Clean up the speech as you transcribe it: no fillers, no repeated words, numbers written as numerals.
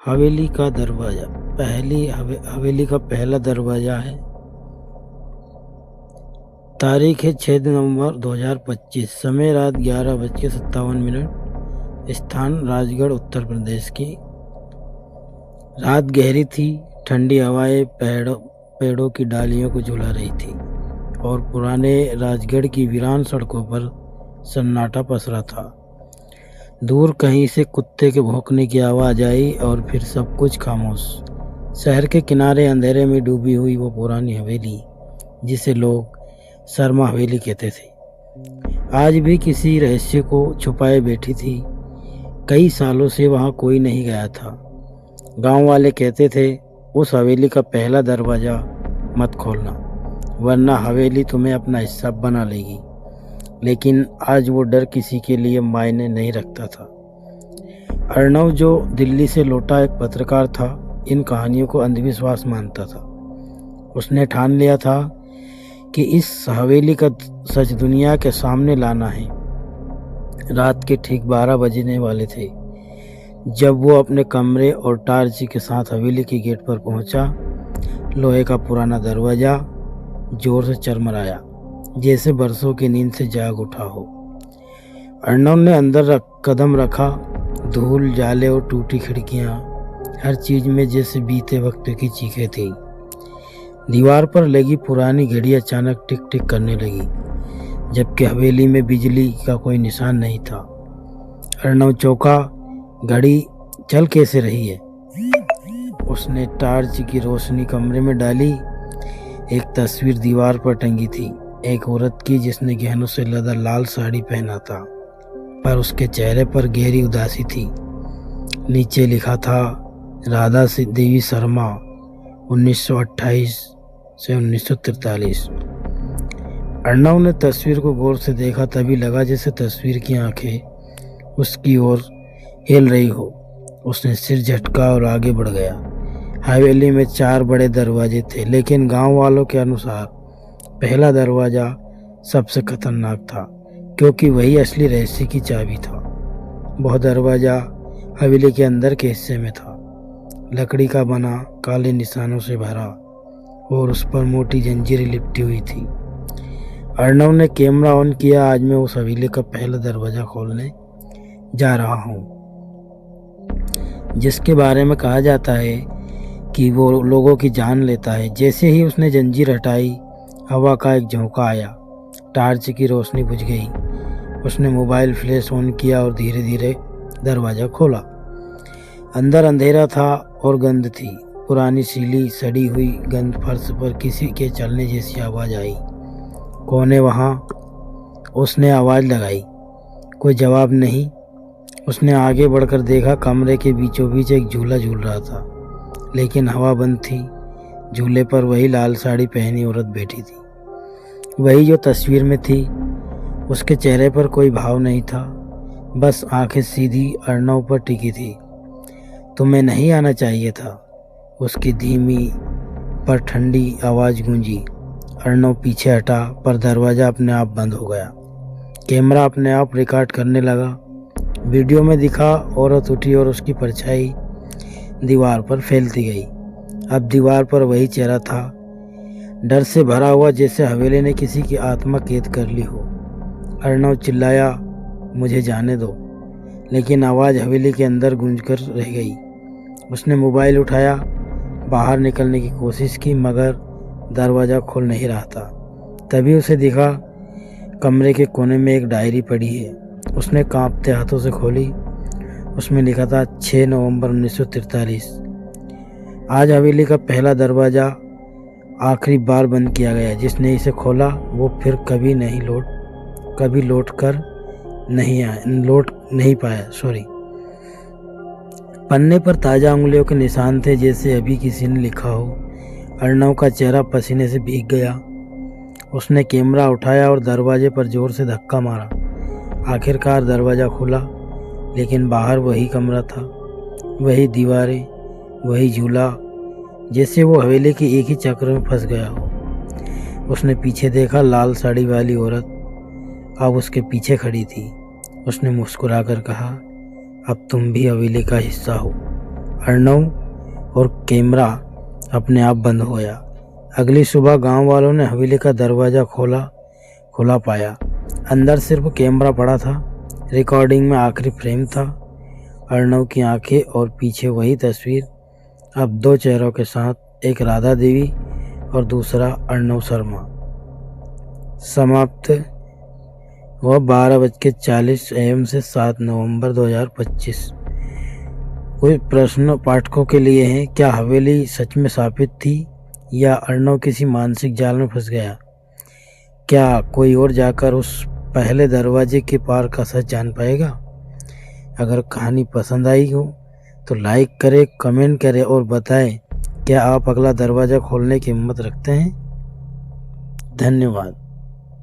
हवेली का दरवाज़ा हवेली का पहला दरवाज़ा है। तारीख है 6 नवंबर 2025। समय रात 11:57। स्थान राजगढ़ उत्तर प्रदेश की। रात गहरी थी। ठंडी हवाएं पेड़ों की डालियों को झुला रही थी और पुराने राजगढ़ की वीरान सड़कों पर सन्नाटा पसरा था। दूर कहीं से कुत्ते के भौंकने की आवाज़ आई और फिर सब कुछ खामोश। शहर के किनारे अंधेरे में डूबी हुई वो पुरानी हवेली, जिसे लोग शर्मा हवेली कहते थे, आज भी किसी रहस्य को छुपाए बैठी थी। कई सालों से वहाँ कोई नहीं गया था। गांव वाले कहते थे, उस हवेली का पहला दरवाज़ा मत खोलना, वरना हवेली तुम्हें अपना हिस्सा बना लेगी। लेकिन आज वो डर किसी के लिए मायने नहीं रखता था। अर्णव, जो दिल्ली से लौटा एक पत्रकार था, इन कहानियों को अंधविश्वास मानता था। उसने ठान लिया था कि इस हवेली का सच दुनिया के सामने लाना है। रात के ठीक 12 बजने वाले थे जब वो अपने कमरे और टार्च के साथ हवेली के गेट पर पहुंचा। लोहे का पुराना दरवाज़ा जोर से चरमराया, जैसे बरसों की नींद से जाग उठा हो। अर्णव ने अंदर कदम रखा। धूल, जाले और टूटी खिड़कियां, हर चीज में जैसे बीते वक्त की चीखें थी। दीवार पर लगी पुरानी घड़ी अचानक टिक टिक करने लगी, जबकि हवेली में बिजली का कोई निशान नहीं था। अर्णव चौंका। घड़ी चल कैसे रही है? उसने टार्च की रोशनी कमरे में डाली। एक तस्वीर दीवार पर टंगी थी, एक औरत की जिसने गहनों से लदा लाल साड़ी पहना था, पर उसके चेहरे पर गहरी उदासी थी। नीचे लिखा था, राधा देवी शर्मा, 1928 से 1943। अर्णव ने तस्वीर को गौर से देखा। तभी लगा जैसे तस्वीर की आंखें उसकी ओर हिल रही हो। उसने सिर झटका और आगे बढ़ गया। हवेली में 4 बड़े दरवाजे थे, लेकिन गांव वालों के अनुसार पहला दरवाज़ा सबसे खतरनाक था, क्योंकि वही असली रहस्य की चाबी था। वह दरवाज़ा हवेली के अंदर के हिस्से में था, लकड़ी का बना, काले निशानों से भरा, और उस पर मोटी जंजीरें लिपटी हुई थी। अर्णव ने कैमरा ऑन किया। आज मैं उस हवेली का पहला दरवाज़ा खोलने जा रहा हूँ, जिसके बारे में कहा जाता है कि वो लोगों की जान लेता है। जैसे ही उसने जंजीर हटाई, हवा का एक झोंका आया। टार्च की रोशनी बुझ गई। उसने मोबाइल फ्लैश ऑन किया और धीरे धीरे दरवाज़ा खोला। अंदर अंधेरा था और गंध थी, पुरानी सीली सड़ी हुई गंध। फर्श पर किसी के चलने जैसी आवाज़ आई। कौन है वहाँ? उसने आवाज़ लगाई। कोई जवाब नहीं। उसने आगे बढ़कर देखा। कमरे के बीचों बीच एक झूला झूल रहा था, लेकिन हवा बंद थी। झूले पर वही लाल साड़ी पहनी औरत बैठी थी, वही जो तस्वीर में थी। उसके चेहरे पर कोई भाव नहीं था, बस आंखें सीधी अर्णव पर टिकी थी। तुम्हें नहीं आना चाहिए था, उसकी धीमी पर ठंडी आवाज़ गूंजी। अर्णव पीछे हटा, पर दरवाज़ा अपने आप बंद हो गया। कैमरा अपने आप रिकॉर्ड करने लगा। वीडियो में दिखा, औरत उठी और उसकी परछाई दीवार पर फैलती गई। अब दीवार पर वही चेहरा था, डर से भरा हुआ, जैसे हवेली ने किसी की आत्मा कैद कर ली हो। अर्णव चिल्लाया, मुझे जाने दो, लेकिन आवाज़ हवेली के अंदर गूंजकर रह गई। उसने मोबाइल उठाया, बाहर निकलने की कोशिश की, मगर दरवाज़ा खुल नहीं रहा था। तभी उसे दिखा, कमरे के कोने में एक डायरी पड़ी है। उसने कांपते हाथों से खोली। उसमें लिखा था, 6 नवंबर 1943। आज हवेली का पहला दरवाज़ा आखिरी बार बंद किया गया। जिसने इसे खोला वो फिर कभी लौट नहीं पाया। पन्ने पर ताज़ा उंगलियों के निशान थे, जैसे अभी किसी ने लिखा हो। अर्णव का चेहरा पसीने से भीग गया। उसने कैमरा उठाया और दरवाजे पर जोर से धक्का मारा। आखिरकार दरवाज़ा खुला, लेकिन बाहर वही कमरा था, वही दीवारें, वही झूला, जैसे वो हवेली के एक ही चक्र में फंस गया हो। उसने पीछे देखा। लाल साड़ी वाली औरत अब उसके पीछे खड़ी थी। उसने मुस्कुराकर कहा, अब तुम भी हवेली का हिस्सा हो। अर्णव और कैमरा अपने आप बंद हो गया। अगली सुबह गांव वालों ने हवेली का दरवाज़ा खुला पाया। अंदर सिर्फ कैमरा पड़ा था। रिकॉर्डिंग में आखिरी फ्रेम था, अर्णव की आंखें और पीछे वही तस्वीर, अब 2 चेहरों के साथ, एक राधा देवी और दूसरा अर्णव शर्मा। समाप्त वह 12:40 AM से 7 नवंबर 2025। कोई प्रश्न पाठकों के लिए है, क्या हवेली सच में शापित थी या अर्णव किसी मानसिक जाल में फंस गया? क्या कोई और जाकर उस पहले दरवाजे के पार का सच जान पाएगा? अगर कहानी पसंद आई हो तो लाइक करें, कमेंट करें और बताएं क्या आप अगला दरवाज़ा खोलने की हिम्मत रखते हैं। धन्यवाद।